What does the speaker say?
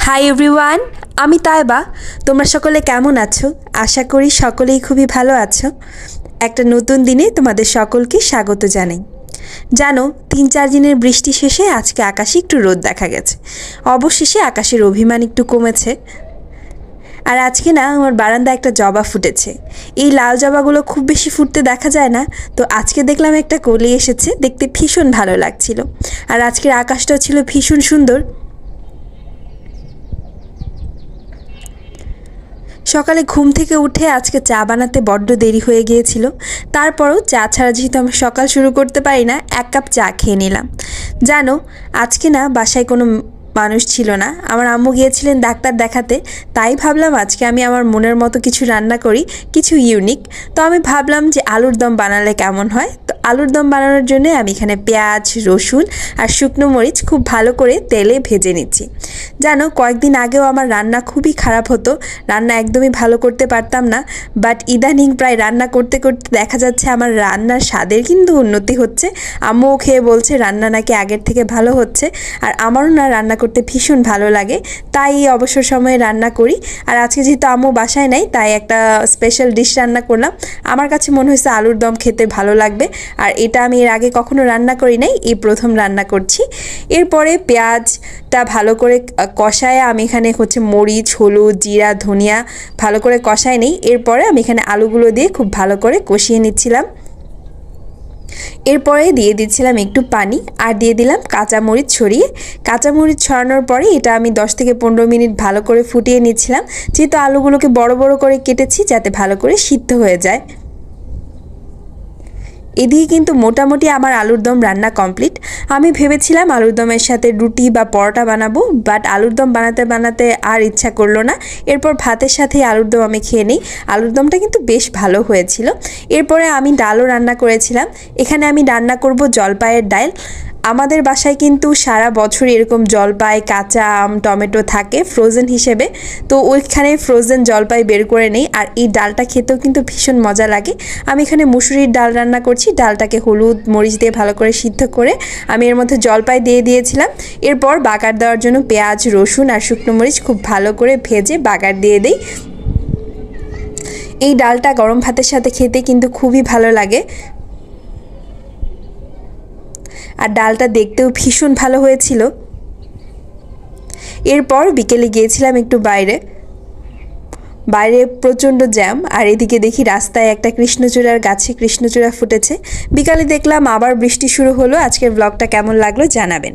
Hi everyone, আমি তাইবা। তোমরা সকলে কেমন আছো? আশা করি সকলেই খুবই ভালো আছো। একটা নতুন দিনে তোমাদের সকলকে স্বাগত জানাই। জানো, 3-4 দিনের বৃষ্টি শেষে আজকে আকাশে একটু রোদ দেখা গেছে। অবশেষে আকাশের অভিমান একটু কমেছে। আর আজকে না আমার বারান্দায় একটা জবা ফুটেছে। এই লাল জবাগুলো খুব বেশি ফুটতে দেখা যায় না, তো আজকে দেখলাম একটা কলি এসেছে, দেখতে ভীষণ ভালো লাগছিল। আর আজকের আকাশটাও ছিল ভীষণ সুন্দর। সকালে ঘুম থেকে উঠে আজকে চা বানাতে বড্ড দেরি হয়ে গিয়েছিল। তারপরও চা ছাড়া যেহেতু আমি সকাল শুরু করতে পারি না, 1 কাপ চা খেয়ে নিলাম। জানো, আজকে না বাসায় কোনো মানুষ ছিল না। আমার আম্মু গিয়েছিলেন ডাক্তার দেখাতে, তাই ভাবলাম আজকে আমি আমার মনের মতো কিছু রান্না করি, কিছু ইউনিক। তো আমি ভাবলাম যে আলুর দম বানালে কেমন হয়। তো আলুর দম বানানোর জন্য আমি এখানে পেঁয়াজ, রসুন আর শুকনো মরিচ খুব ভালো করে তেলে ভেজে নিচ্ছি। জানো, কয়েকদিন আগেও আমার রান্না খুবই খারাপ হতো, রান্না একদমই ভালো করতে পারতাম না। বাট ইদানিং প্রায় রান্না করতে করতে দেখা যাচ্ছে আমার রান্নার স্বাদের কিন্তু উন্নতি হচ্ছে। আম্মুও খেয়ে বলছে রান্না নাকি আগের থেকে ভালো হচ্ছে। আর আমারও না রান্না করতে ভীষণ ভালো লাগে, তাই অবসর সময়ে রান্না করি। আর আজকে যেহেতু আম্মু বাসায় নাই, তাই একটা স্পেশাল ডিশ রান্না করলাম। আমার কাছে মনে হয়েছে আলুর দম খেতে ভালো লাগবে। আর এটা আমি এর আগে কখনো রান্না করি নাই, এই প্রথম রান্না করছি। এরপরে পেঁয়াজটা ভালো করে কষায় আমি এখানে মরিচ, হলুদ, জিরা, ধনিয়া ভালো করে কষায় নিই। এরপরে আমি এখানে আলুগুলো দিয়ে খুব ভালো করে কষিয়ে নিচ্ছিলাম। এরপরে দিয়ে দিচ্ছিলাম একটু পানি আর দিয়ে দিলাম কাঁচামরিচ ছড়িয়ে। কাঁচামরিচ ছড়ানোর পরে এটা আমি 10 থেকে 15 মিনিট ভালো করে ফুটিয়ে নিচ্ছিলাম, যেহেতু আলুগুলোকে বড় বড় করে কেটেছি যাতে ভালো করে সিদ্ধ হয়ে যায়। এদিকে কিন্তু মোটামুটি আমার আলুর দম রান্না কমপ্লিট। আমি ভেবেছিলাম আলুর দমের সাথে রুটি বা পরোটা বানাবো, বাট আলুর দম বানাতে বানাতে আর ইচ্ছা করলো না। এরপর ভাতের সাথে আলুর দম আমি খেয়ে নিই। আলুর দমটা কিন্তু বেশ ভালো হয়েছিল। এরপরে আমি ডালও রান্না করেছিলাম। এখানে আমি রান্না করব জলপাইয়ের ডাল। আমাদের বাসায় কিন্তু সারা বছর এরকম জলপাই, কাঁচা আম, টমেটো থাকে ফ্রোজেন হিসেবে, তো ওইখানে ফ্রোজেন জলপাই বের করে নেই। আর এই ডালটা খেতেও কিন্তু ভীষণ মজা লাগে। আমি এখানে মুসুরির ডাল রান্না করছি। ডালটাকে হলুদ মরিচ দিয়ে ভালো করে সিদ্ধ করে আমি এর মধ্যে জলপাই দিয়ে দিয়েছিলাম। এরপর বাগার দেওয়ার জন্য পেঁয়াজ, রসুন আর শুকনো মরিচ খুব ভালো করে ভেজে বাগার দিয়ে দিই। এই ডালটা গরম ভাতের সাথে খেতে কিন্তু খুবই ভালো লাগে। আর ডালটা দেখতেও ভীষণ ভালো হয়েছিল। এরপর বিকেলে গিয়েছিলাম একটু বাইরে প্রচণ্ড জ্যাম। আর এদিকে দেখি রাস্তায় একটা কৃষ্ণচূড়ার গাছে কৃষ্ণচূড়া ফুটেছে। বিকালে দেখলাম আবার বৃষ্টি শুরু হলো। আজকের ব্লগটা কেমন লাগলো জানাবেন।